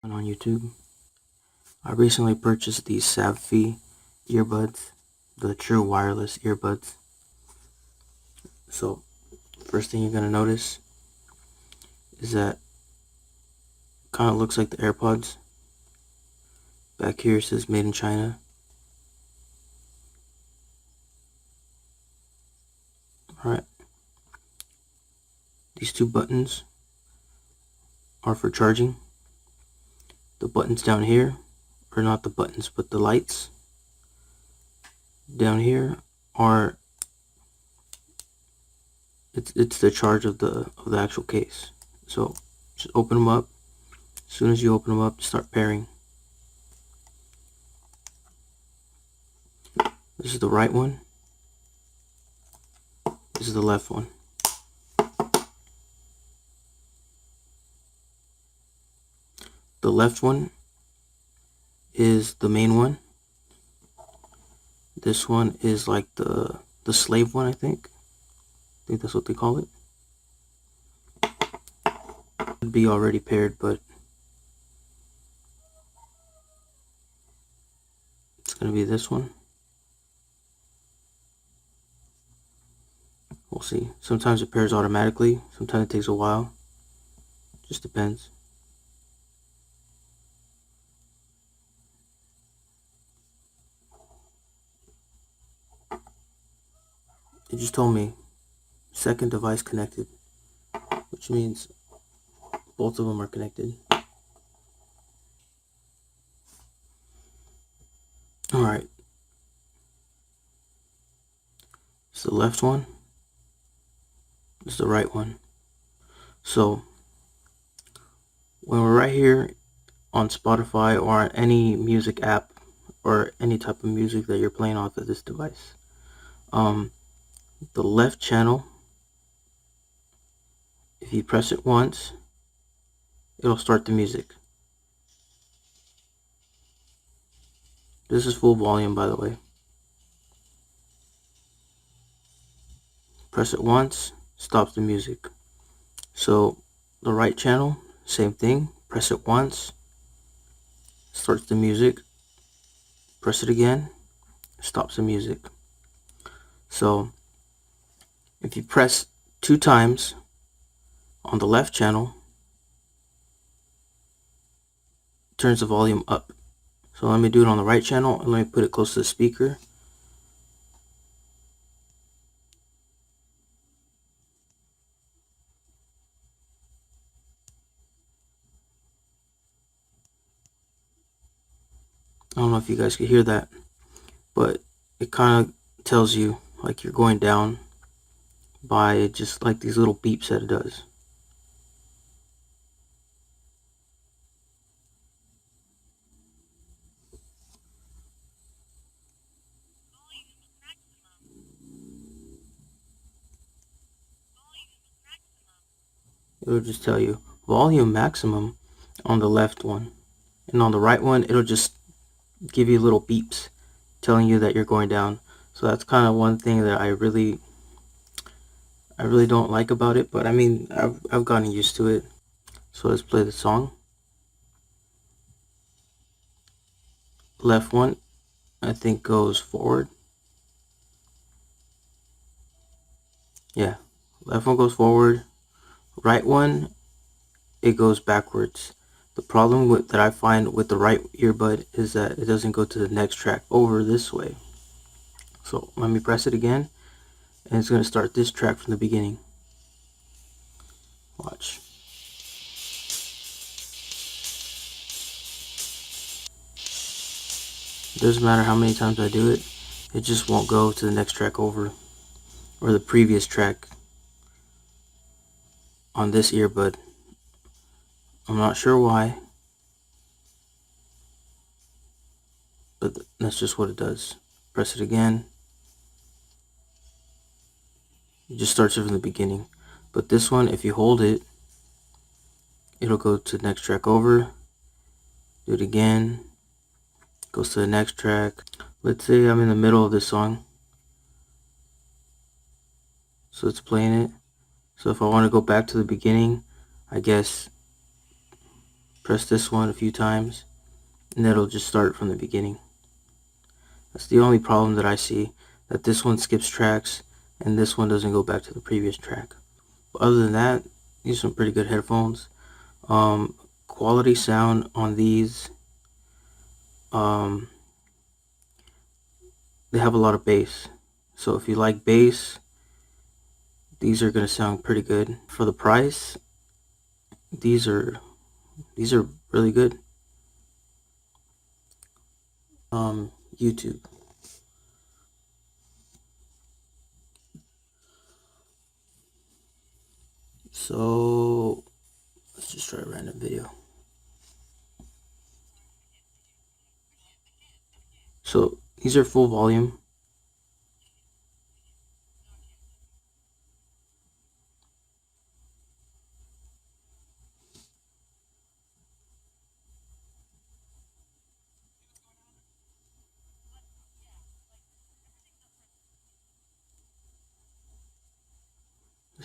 On YouTube. I recently purchased these Savfy earbuds, the true wireless earbuds. So first thing you're gonna notice is that it kind of looks like the AirPods. Back here it says made in China. Alright, these two buttons are for charging. The buttons down here are not the buttons but the lights down here are it's the charge of the actual case. So just open them up. As soon as you open them up, start pairing. This is the right one. This is the left one. The left one is the main one. This one is like the slave one, I think. I think that's what they call it. Should be already paired, but it's gonna be this one. We'll see. Sometimes it pairs automatically, sometimes it takes a while. Just depends. It just told me second device connected, which means both of them are connected. Alright. It's the left one. It's the right one. So when we're right here on Spotify or on any music app or any type of music that you're playing off of this device, the left channel, if you press it once, it'll start the music. This is full volume, by the way. Press it once, stops the music. So the right channel, same thing. Press it once, starts the music. Press it again, stops the music. So if you press 2 times on the left channel, it turns the volume up. So let me do it on the right channel and let me put it close to the speaker. I don't know if you guys can hear that, but it kind of tells you like you're going down by just like these little beeps that it does. It'll just tell you volume maximum on the left one, and on the right one it'll just give you little beeps telling you that you're going down. So that's kind of one thing that I really don't like about it, but I mean I've gotten used to it. So let's play the song. Left one I think goes forward. Yeah, left one goes forward. Right one, it goes backwards. The problem that I find with the right earbud is that it doesn't go to the next track over this way. So let me press it again, and it's going to start this track from the beginning. Watch. It doesn't matter how many times I do it, it just won't go to the next track over, or the previous track on this earbud. I'm not sure why, but that's just what it does. Press it again. It just starts it from the beginning. But this one, if you hold it, it'll go to the next track over. Do it again. Goes to the next track. Let's say I'm in the middle of this song. So it's playing it. So if I want to go back to the beginning, I guess press press this one a few times, and it'll just start from the beginning. That's the only problem that I see, that this one skips tracks and this one doesn't go back to the previous track. But other than that, these are some pretty good headphones. Quality sound on these. They have a lot of bass, so if you like bass, these are gonna sound pretty good. For the price, these are really good. YouTube. So let's just try a random video. So these are full volume.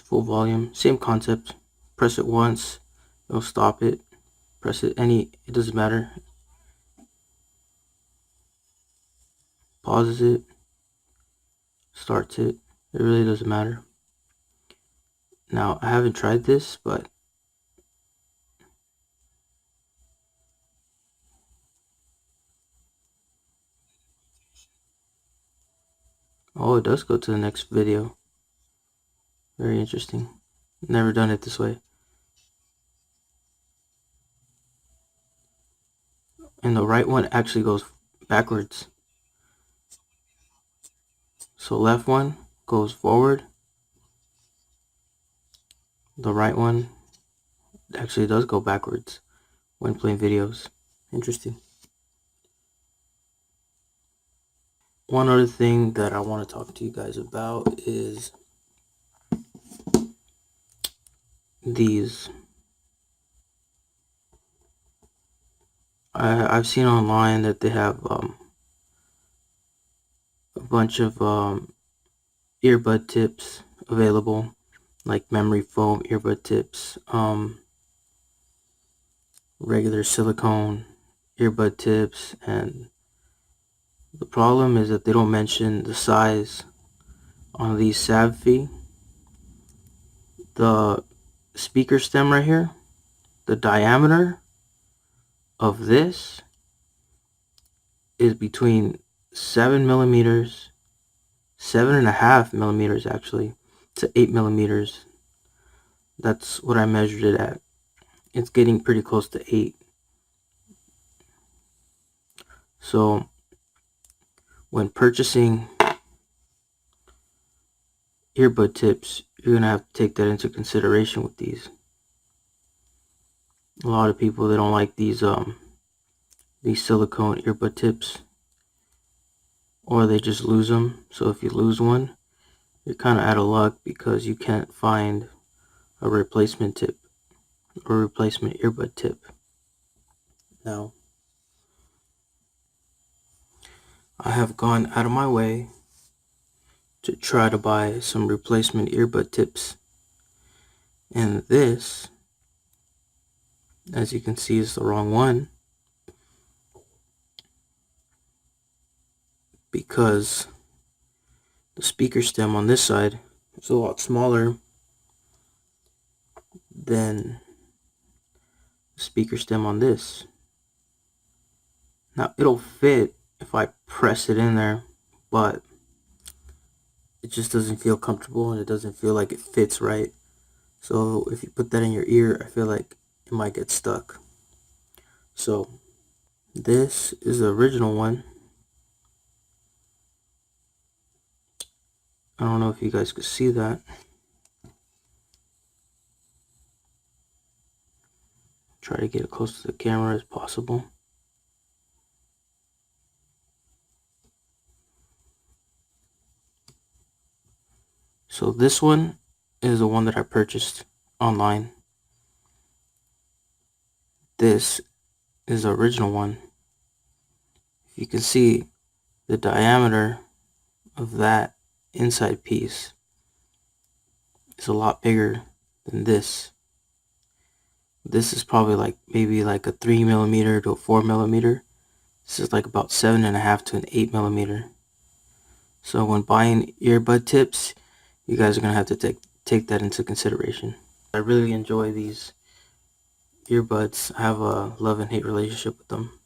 Full volume, same concept. Press it once, it'll stop it. Press it it doesn't matter. Pauses it, starts it. It really doesn't matter. Now I haven't tried this, but oh, it does go to the next video. Very interesting. Never done it this way. And the right one actually goes backwards. So left one goes forward. The right one actually does go backwards when playing videos. Interesting. One other thing that I want to talk to you guys about is these. I've seen online that they have a bunch of earbud tips available, like memory foam earbud tips, regular silicone earbud tips, and the problem is that they don't mention the size on these Savfy. The speaker stem right here, the diameter of this is between 7 millimeters, 7.5 millimeters actually, to 8 millimeters. That's what I measured it at. It's getting pretty close to 8. So when purchasing earbud tips, you're gonna have to take that into consideration with these. A lot of people, they don't like these silicone earbud tips, or they just lose them. So if you lose one, you're kind of out of luck because you can't find a replacement tip or replacement earbud tip. Now, I have gone out of my way to try to buy some replacement earbud tips, and this, as you can see, is the wrong one, because the speaker stem on this side is a lot smaller than the speaker stem on this. Now it'll fit if I press it in there, but it just doesn't feel comfortable and it doesn't feel like it fits right. So if you put that in your ear, I feel like it might get stuck. So this is the original one. I don't know if you guys could see that. Try to get as close to the camera as possible. So this one is the one that I purchased online. This is the original one. If you can see, the diameter of that inside piece is a lot bigger than this. This is probably like maybe like a 3mm to a 4mm. This is like about 7.5 to an 8mm. So when buying earbud tips, you guys are gonna have to take that into consideration. I really enjoy these earbuds. I have a love and hate relationship with them.